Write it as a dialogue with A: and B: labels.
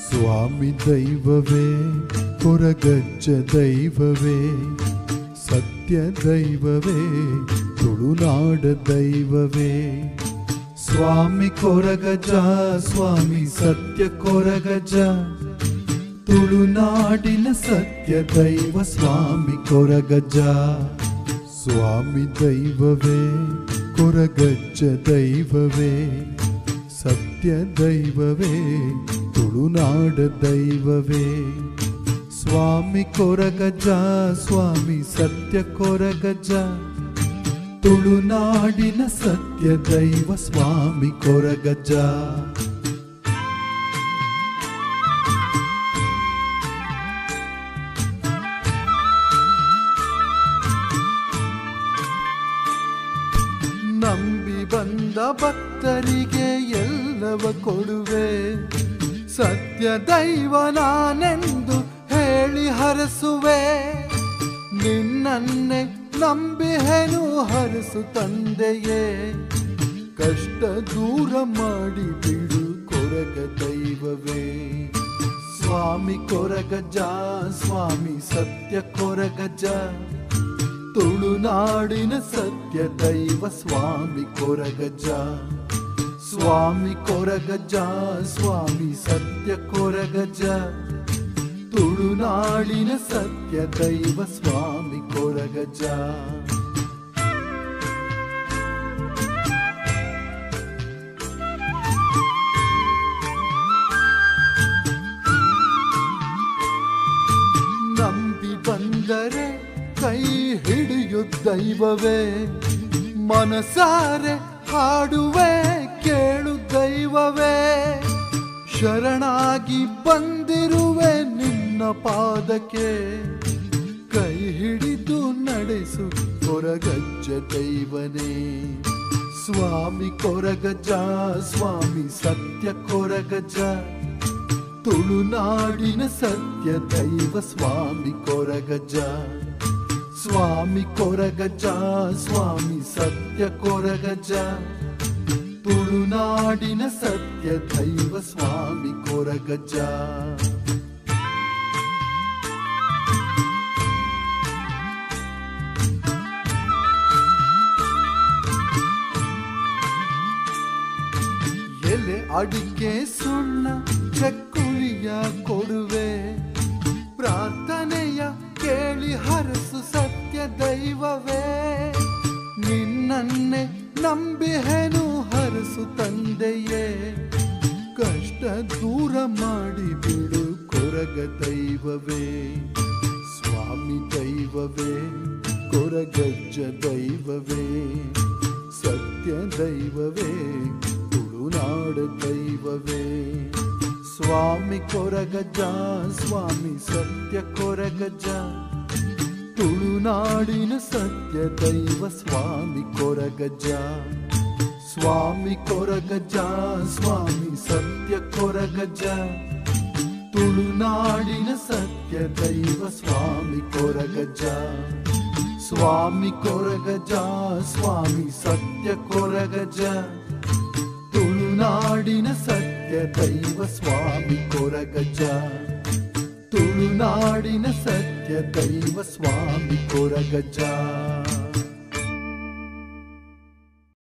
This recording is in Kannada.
A: ಸ್ವಾಮಿ ದೈವವೇ ಕೊರಗಜ್ಜ ದೈವವೇ ಸತ್ಯ ದೈವವೇ ತುಳುನಾಡ ದೈವವೇ ಸ್ವಾಮಿ ಕೊರಗಜ್ಜ ಸ್ವಾಮಿ ಸತ್ಯ ಕೊರಗಜ್ಜ ತುಳುನಾಡಿನ ಸತ್ಯ ದೈವ ಸ್ವಾಮಿ ಕೊರಗಜ್ಜ ಸ್ವಾಮಿ ದೈವವೇ ಕೊರಗಜ್ಜ ದೈವವೇ ಸತ್ಯ ದೈವವೇ ತುಳುನಾಡ ದೈವವೇ ಸ್ವಾಮಿ ಕೊರಗಜ್ಜ ಸ್ವಾಮಿ ಸತ್ಯ ಕೊರಗಜ್ಜ ತುಳುನಾಡಿನ ಸತ್ಯ ದೈವ ಸ್ವಾಮಿ ಕೊರಗಜ್ಜ ನಂಬಿ ಬಂದ ಭಕ್ತರಿಗೆ ಎಲ್ಲವ ಕೊಡುವೆ ಸತ್ಯ ದೈವ ನಾನೆಂದು ಹೇಳಿ ಹರಸುವೆ ನಿನ್ನನ್ನೇ ನಂಬಿಹೆನು ಹರಸು ತಂದೆಯೇ ಕಷ್ಟ ದೂರ ಮಾಡಿ ಬಿಡು ಕೊರಗ ದೈವವೇ ಸ್ವಾಮಿ ಕೊರಗಜ್ಜ ಸ್ವಾಮಿ ಸತ್ಯ ಕೊರಗಜ್ಜ ತುಳುನಾಡಿನ ಸತ್ಯ ದೈವ ಸ್ವಾಮಿ ಕೊರಗಜ್ಜ ಸ್ವಾಮಿ ಕೊರಗಜ್ಜ ಸ್ವಾಮಿ ಸತ್ಯ ಕೊರಗಜ್ಜ ತುಳುನಾಡಿನ ಸತ್ಯ ದೈವ ಸ್ವಾಮಿ ಕೊರಗಜ್ಜ ನಂಬಿ ಬಂದರೆ ಕೈ ಹಿಡಿಯು ದೈವವೇ ಮನಸಾರೆ ಹಾಡುವೆ ಕೇಳು ದೈವವೇ ಶರಣಾಗಿ ಬಂದಿರುವೆ ನಿನ್ನ ಪಾದಕ್ಕೆ ಕೈ ಹಿಡಿದು ನಡೆಸು ಕೊರಗಜ್ಜ ದೈವನೇ ಸ್ವಾಮಿ ಕೊರಗಜ್ಜ ಸ್ವಾಮಿ ಸತ್ಯ ಕೊರಗಜ್ಜ ತುಳುನಾಡಿನ ಸತ್ಯ ದೈವ ಸ್ವಾಮಿ ಕೊರಗಜ್ಜ ಸ್ವಾಮಿ ಕೊರಗಜ್ಜ ಸ್ವಾಮಿ ಸತ್ಯ ಕೊರಗಜ್ಜ ತುಳುನಾಡಿನ ಸತ್ಯ ದೈವ ಸ್ವಾಮಿ ಕೊರಗಜ್ಜ ಎಲೆ ಅಡಿಕೆ ಸುಣ್ಣ ಚಕ್ಕುಲಿಯ ಕೊಡುವೆ ಪ್ರಾರ್ಥನೆಯ ಕೇಳಿ ಹರಸು ಸತ್ಯ ದೈವವೇ ನಿನ್ನನ್ನೇ ನಂಬಿಹೆನು ಹರಸು ತಂದೆಯೇ ಕಷ್ಟ ದೂರ ಮಾಡಿ ಬಿಡು ಕೊರಗ ದೈವವೇ ಸ್ವಾಮಿ ದೈವವೇ ಕೊರಗಜ್ಜ ದೈವವೇ ಸತ್ಯ ದೈವವೇ ತುಳುನಾಡ ದೈವವೇ ಸ್ವಾಮಿ ಕೊರಗಜ್ಜ ಸ್ವಾಮಿ ಸತ್ಯ ಕೊರಗಜ್ಜ ತುಳುನಾಡಿನ ಸತ್ಯ ದೈವ ಸ್ವಾಮಿ ಕೊರಗಜ್ಜ ಸ್ವಾಮಿ ಕೊರಗಜ್ಜ ಸ್ವಾಮಿ ಸತ್ಯ ಕೊರಗಜ್ಜ ತುಳುನಾಡಿನ ಸತ್ಯ ದೈವ ಸ್ವಾಮಿ ಕೊರಗಜ್ಜ ಸ್ವಾಮಿ ಕೊರಗಜ್ಜ ಸ್ವಾಮಿ ಸತ್ಯ ಕೊರಗಜ್ಜ ತುಳುನಾಡಿನ ಸತ್ಯ ದೈವ ಸ್ವಾಮಿ ಕೊರಗಜ್ಜ ತುಳುನಾಡಿನ ಸತ್ಯ ದೈವ ಸ್ವಾಮಿ ಕೊರಗಜ್ಜ